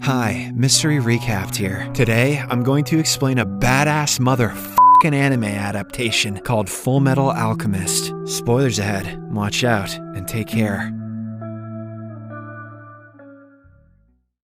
Hi, Mystery Recapped here. Today, I'm going to explain a badass motherfucking anime adaptation called Full Metal Alchemist. Spoilers ahead, watch out, and take care.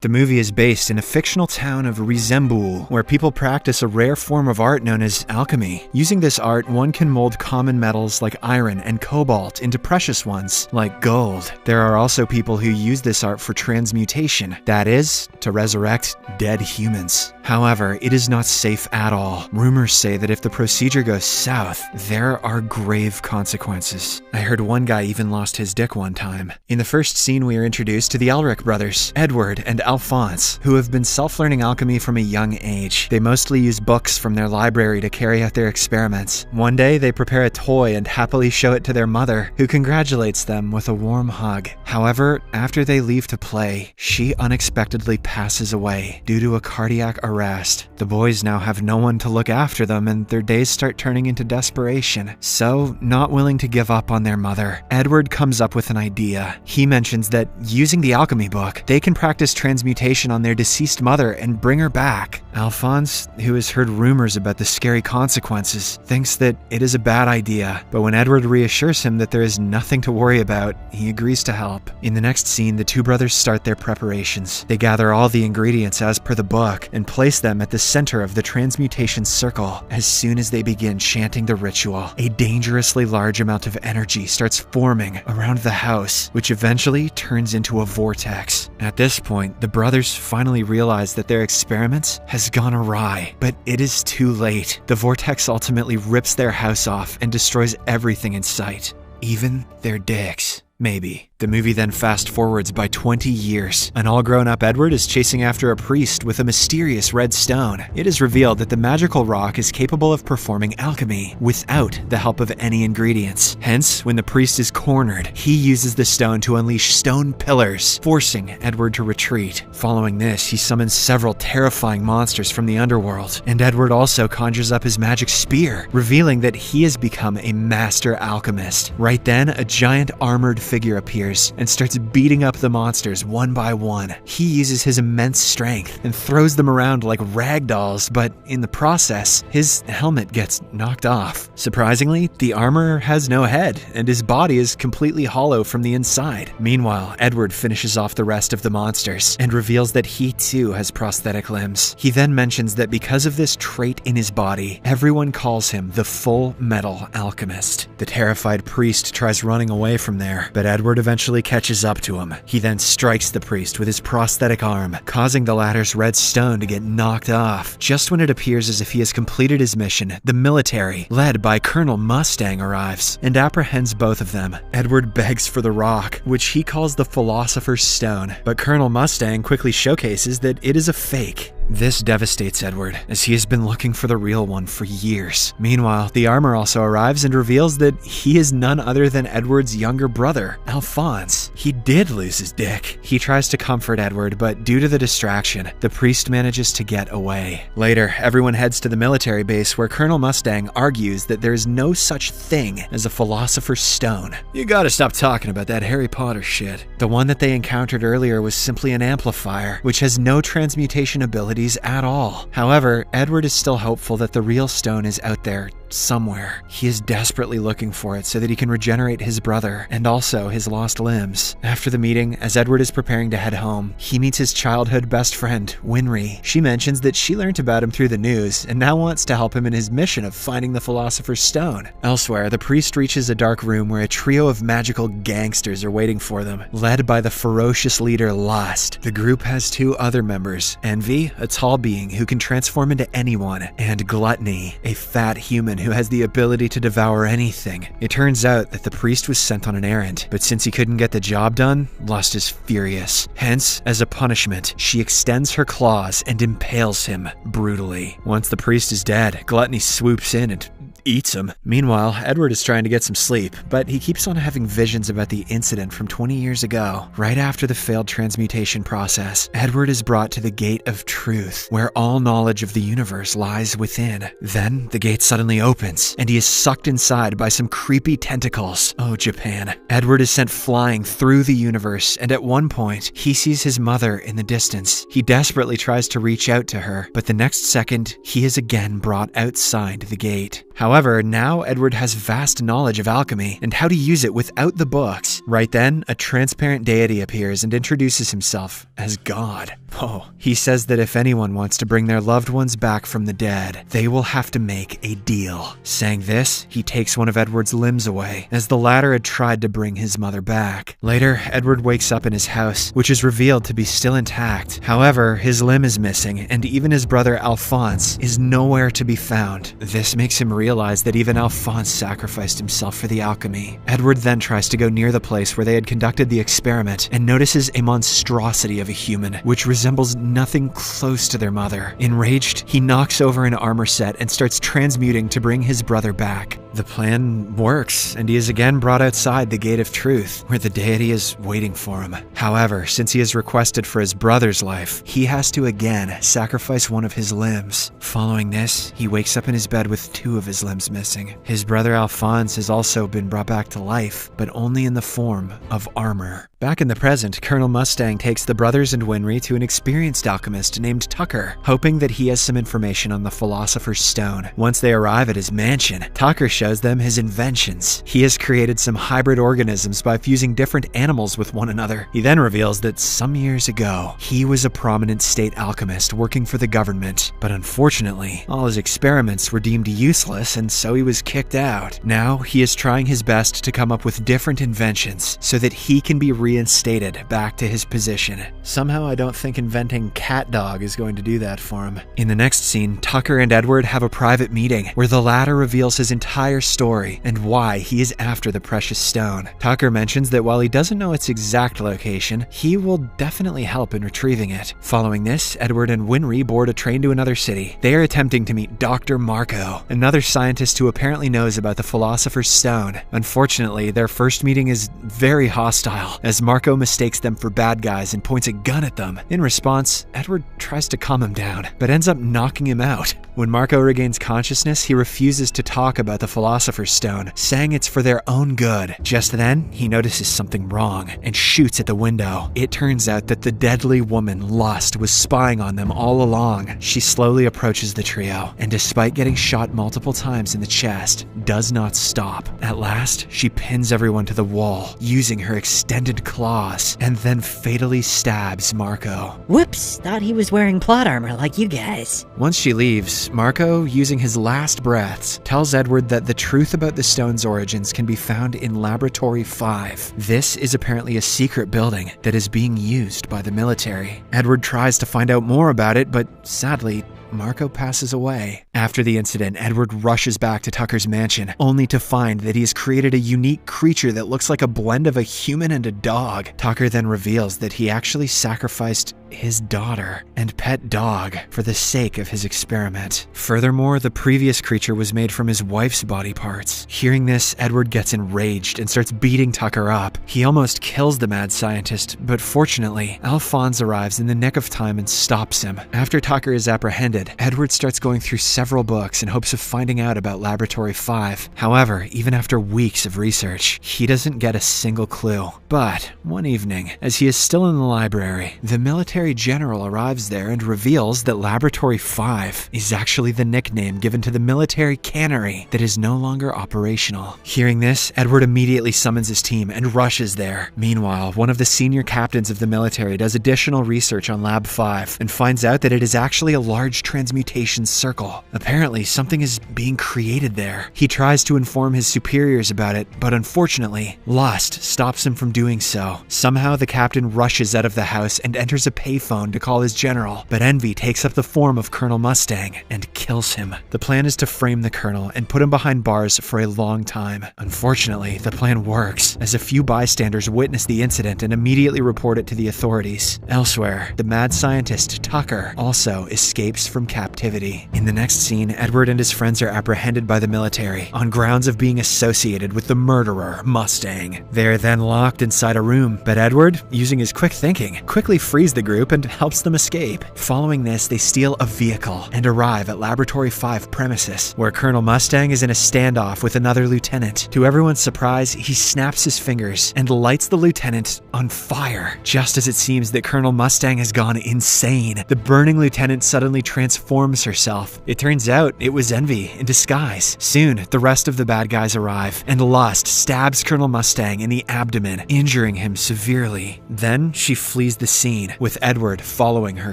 The movie is based in a fictional town of Rizembul, where people practice a rare form of art known as alchemy. Using this art, one can mold common metals like iron and cobalt into precious ones like gold. There are also people who use this art for transmutation, that is, to resurrect dead humans. However, it is not safe at all. Rumors say that if the procedure goes south, there are grave consequences. I heard one guy even lost his dick one time. In the first scene, we are introduced to the Elric brothers, Edward and Alphonse, who have been self-learning alchemy from a young age. They mostly use books from their library to carry out their experiments. One day, they prepare a toy and happily show it to their mother, who congratulates them with a warm hug. However, after they leave to play, she unexpectedly passes away due to a cardiac arrest. The boys now have no one to look after them, and their days start turning into desperation. So, not willing to give up on their mother, Edward comes up with an idea. He mentions that using the alchemy book, they can practice transmutation on their deceased mother and bring her back. Alphonse, who has heard rumors about the scary consequences, thinks that it is a bad idea, but when Edward reassures him that there is nothing to worry about, he agrees to help. In the next scene, the two brothers start their preparations. They gather all the ingredients as per the book and place them at the center of the transmutation circle. As soon as they begin chanting the ritual, a dangerously large amount of energy starts forming around the house, which eventually turns into a vortex. At this point, the brothers finally realize that their experiments has gone awry, but it is too late. The vortex ultimately rips their house off and destroys everything in sight, even their dicks. Maybe. The movie then fast forwards by 20 years. An all-grown-up Edward is chasing after a priest with a mysterious red stone. It is revealed that the magical rock is capable of performing alchemy without the help of any ingredients. Hence, when the priest is cornered, he uses the stone to unleash stone pillars, forcing Edward to retreat. Following this, he summons several terrifying monsters from the underworld, and Edward also conjures up his magic spear, revealing that he has become a master alchemist. Right then, a giant armored figure appears and starts beating up the monsters one by one. He uses his immense strength and throws them around like rag dolls, but in the process, his helmet gets knocked off. Surprisingly, the armor has no head, and his body is completely hollow from the inside. Meanwhile, Edward finishes off the rest of the monsters and reveals that he too has prosthetic limbs. He then mentions that because of this trait in his body, everyone calls him the Full Metal Alchemist. The terrified priest tries running away from there, but Edward eventually catches up to him. He then strikes the priest with his prosthetic arm, causing the latter's red stone to get knocked off. Just when it appears as if he has completed his mission, the military, led by Colonel Mustang, arrives and apprehends both of them. Edward begs for the rock, which he calls the Philosopher's Stone, but Colonel Mustang quickly showcases that it is a fake. This devastates Edward, as he has been looking for the real one for years. Meanwhile, the armor also arrives and reveals that he is none other than Edward's younger brother, Alphonse. He did lose his dick. He tries to comfort Edward, but due to the distraction, the priest manages to get away. Later, everyone heads to the military base where Colonel Mustang argues that there is no such thing as a Philosopher's Stone. You gotta stop talking about that Harry Potter shit. The one that they encountered earlier was simply an amplifier, which has no transmutation ability at all. However, Edward is still hopeful that the real stone is out there somewhere. He is desperately looking for it so that he can regenerate his brother and also his lost limbs. After the meeting, as Edward is preparing to head home, he meets his childhood best friend, Winry. She mentions that she learned about him through the news and now wants to help him in his mission of finding the Philosopher's Stone. Elsewhere, the priest reaches a dark room where a trio of magical gangsters are waiting for them, led by the ferocious leader Lust. The group has two other members, Envy, a tall being who can transform into anyone, and Gluttony, a fat human who has the ability to devour anything. It turns out that the priest was sent on an errand, but since he couldn't get the job done, Lust is furious. Hence, as a punishment, she extends her claws and impales him brutally. Once the priest is dead, Gluttony swoops in and eats him. Meanwhile, Edward is trying to get some sleep, but he keeps on having visions about the incident from 20 years ago. Right after the failed transmutation process, Edward is brought to the Gate of Truth, where all knowledge of the universe lies within. Then, the gate suddenly opens, and he is sucked inside by some creepy tentacles. Oh, Japan. Edward is sent flying through the universe, and at one point, he sees his mother in the distance. He desperately tries to reach out to her, but the next second, he is again brought outside the gate. However, now Edward has vast knowledge of alchemy and how to use it without the books. Right then, a transparent deity appears and introduces himself as God. Oh, he says that if anyone wants to bring their loved ones back from the dead, they will have to make a deal. Saying this, he takes one of Edward's limbs away, as the latter had tried to bring his mother back. Later, Edward wakes up in his house, which is revealed to be still intact. However, his limb is missing, and even his brother Alphonse is nowhere to be found. This makes him realize that even Alphonse sacrificed himself for the alchemy. Edward then tries to go near the place where they had conducted the experiment and notices a monstrosity of a human, which resembles nothing close to their mother. Enraged, he knocks over an armor set and starts transmuting to bring his brother back. The plan works, and he is again brought outside the Gate of Truth, where the deity is waiting for him. However, since he has requested for his brother's life, he has to again sacrifice one of his limbs. Following this, he wakes up in his bed with two of his limbs missing. His brother Alphonse has also been brought back to life, but only in the form of armor. Back in the present, Colonel Mustang takes the brothers and Winry to an experienced alchemist named Tucker, hoping that he has some information on the Philosopher's Stone. Once they arrive at his mansion, Tucker shows them his inventions. He has created some hybrid organisms by fusing different animals with one another. He then reveals that some years ago, he was a prominent state alchemist working for the government, but unfortunately, all his experiments were deemed useless and so he was kicked out. Now, he is trying his best to come up with different inventions so that he can be reinstated back to his position. Somehow I don't think inventing Cat Dog is going to do that for him. In the next scene, Tucker and Edward have a private meeting where the latter reveals his entire story and why he is after the precious stone. Tucker mentions that while he doesn't know its exact location, he will definitely help in retrieving it. Following this, Edward and Winry board a train to another city. They are attempting to meet Dr. Marco, another scientist who apparently knows about the Philosopher's Stone. Unfortunately, their first meeting is very hostile, as Marco mistakes them for bad guys and points a gun at them. In response, Edward tries to calm him down, but ends up knocking him out. When Marco regains consciousness, he refuses to talk about the Philosopher's Stone, saying it's for their own good. Just then, he notices something wrong and shoots at the window. It turns out that the deadly woman, Lust, was spying on them all along. She slowly approaches the trio, and despite getting shot multiple times in the chest, does not stop. At last, she pins everyone to the wall, using her extended claws, and then fatally stabs Marco. Whoops, thought he was wearing plot armor like you guys. Once she leaves, Marco, using his last breaths, tells Edward that the truth about the stone's origins can be found in Laboratory 5. This is apparently a secret building that is being used by the military. Edward tries to find out more about it, but sadly, Marco passes away. After the incident, Edward rushes back to Tucker's mansion, only to find that he has created a unique creature that looks like a blend of a human and a dog. Tucker then reveals that he actually sacrificed his daughter and pet dog for the sake of his experiment. Furthermore, the previous creature was made from his wife's body parts. Hearing this, Edward gets enraged and starts beating Tucker up. He almost kills the mad scientist, but fortunately, Alphonse arrives in the nick of time and stops him. After Tucker is apprehended, Edward starts going through several books in hopes of finding out about Laboratory 5. However, even after weeks of research, he doesn't get a single clue. But one evening, as he is still in the library, the military general arrives there and reveals that Laboratory 5 is actually the nickname given to the military cannery that is no longer operational. Hearing this, Edward immediately summons his team and rushes there. Meanwhile, one of the senior captains of the military does additional research on Lab 5 and finds out that it is actually a large transmutation circle. Apparently, something is being created there. He tries to inform his superiors about it, but unfortunately, Lust stops him from doing so. Somehow, the captain rushes out of the house and enters a payphone to call his general, but envy takes up the form of Colonel Mustang and kills him. The plan is to frame the colonel and put him behind bars for a long time. Unfortunately, the plan works, as a few bystanders witness the incident and immediately report it to the authorities. Elsewhere, the mad scientist Tucker also escapes from captivity. In the next scene, Edward and his friends are apprehended by the military on grounds of being associated with the murderer Mustang. They are then locked inside a room, but Edward, using his quick thinking, quickly frees the group and helps them escape. Following this, they steal a vehicle and arrive at Laboratory 5 premises, where Colonel Mustang is in a standoff with another lieutenant. To everyone's surprise, he snaps his fingers and lights the lieutenant on fire. Just as it seems that Colonel Mustang has gone insane, the burning lieutenant suddenly transforms herself. It turns out it was Envy in disguise. Soon, the rest of the bad guys arrive, and Lust stabs Colonel Mustang in the abdomen, injuring him severely. Then she flees the scene, with Edward following her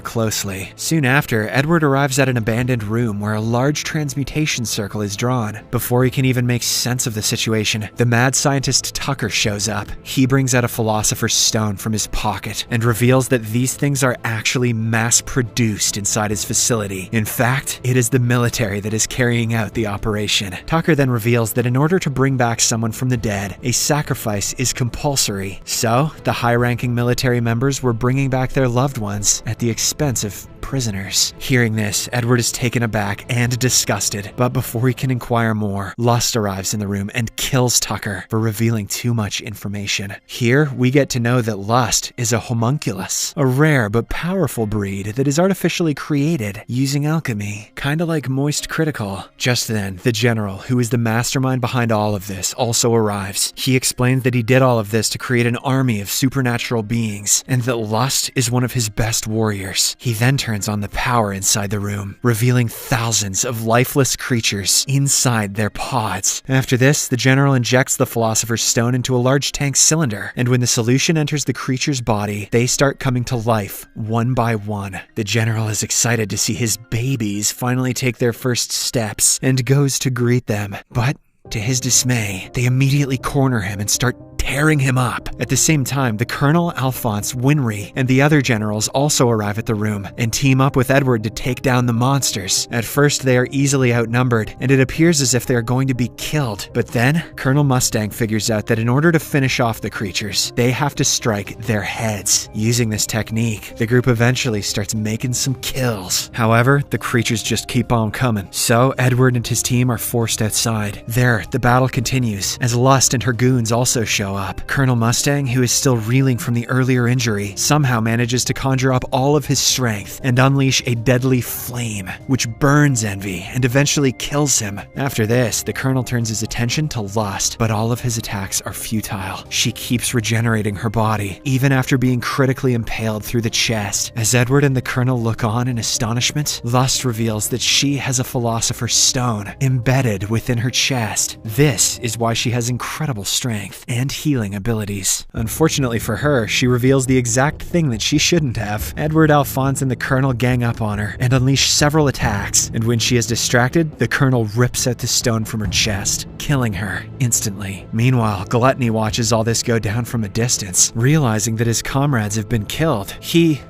closely. Soon after, Edward arrives at an abandoned room where a large transmutation circle is drawn. Before he can even make sense of the situation, the mad scientist Tucker shows up. He brings out a philosopher's stone from his pocket and reveals that these things are actually mass-produced inside his facility. In fact, it is the military that is carrying out the operation. Tucker then reveals that in order to bring back someone from the dead, a sacrifice is compulsory. So, the high-ranking military members were bringing back their loved ones at the expense of prisoners. Hearing this, Edward is taken aback and disgusted, but before he can inquire more, Lust arrives in the room and kills Tucker for revealing too much information. Here, we get to know that Lust is a homunculus, a rare but powerful breed that is artificially created using alchemy, kinda like Moist Critical. Just then, the general, who is the mastermind behind all of this, also arrives. He explains that he did all of this to create an army of supernatural beings, and that Lust is one of his best warriors. He then turns on the power inside the room, revealing thousands of lifeless creatures inside their pods. After this, the general injects the Philosopher's Stone into a large tank cylinder, and when the solution enters the creature's body, they start coming to life, one by one. The general is excited to see his babies finally take their first steps, and goes to greet them. But to his dismay, they immediately corner him and start tearing him up. At the same time, the Colonel, Alphonse, Winry, and the other generals also arrive at the room and team up with Edward to take down the monsters. At first, they are easily outnumbered, and it appears as if they are going to be killed. But then, Colonel Mustang figures out that in order to finish off the creatures, they have to strike their heads. Using this technique, the group eventually starts making some kills. However, the creatures just keep on coming, so Edward and his team are forced outside. There, the battle continues, as Lust and her goons also show up. Colonel Mustang, who is still reeling from the earlier injury, somehow manages to conjure up all of his strength and unleash a deadly flame, which burns Envy and eventually kills him. After this, the Colonel turns his attention to Lust, but all of his attacks are futile. She keeps regenerating her body, even after being critically impaled through the chest. As Edward and the Colonel look on in astonishment, Lust reveals that she has a Philosopher's Stone embedded within her chest. This is why she has incredible strength and healing abilities. Unfortunately for her, she reveals the exact thing that she shouldn't have. Edward, Alphonse, and the Colonel gang up on her and unleash several attacks, and when she is distracted, the Colonel rips out the stone from her chest, killing her instantly. Meanwhile, Gluttony watches all this go down from a distance. Realizing that his comrades have been killed, he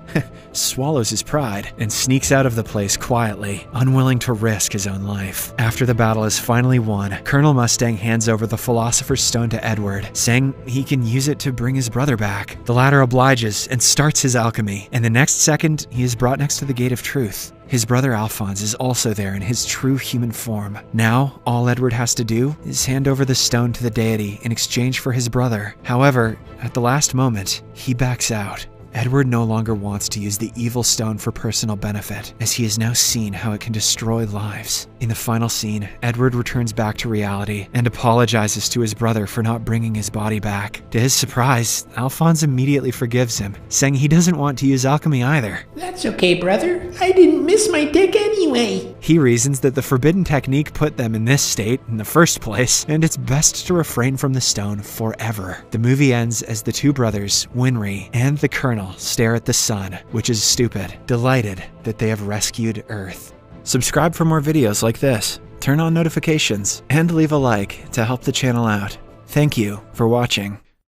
swallows his pride and sneaks out of the place quietly, unwilling to risk his own life. After the battle is finally won, Colonel Mustang hands over the Philosopher's Stone to Edward, saying he can use it to bring his brother back. The latter obliges and starts his alchemy, and the next second, he is brought next to the Gate of Truth. His brother Alphonse is also there in his true human form. Now, all Edward has to do is hand over the stone to the deity in exchange for his brother. However, at the last moment, he backs out. Edward no longer wants to use the evil stone for personal benefit, as he has now seen how it can destroy lives. In the final scene, Edward returns back to reality and apologizes to his brother for not bringing his body back. To his surprise, Alphonse immediately forgives him, saying he doesn't want to use alchemy either. That's okay, brother. I didn't miss my dick anyway. He reasons that the forbidden technique put them in this state in the first place, and it's best to refrain from the stone forever. The movie ends as the two brothers, Winry and the Colonel, stare at the sun, which is stupid, delighted that they have rescued Earth. Subscribe for more videos like this, turn on notifications, and leave a like to help the channel out. Thank you for watching.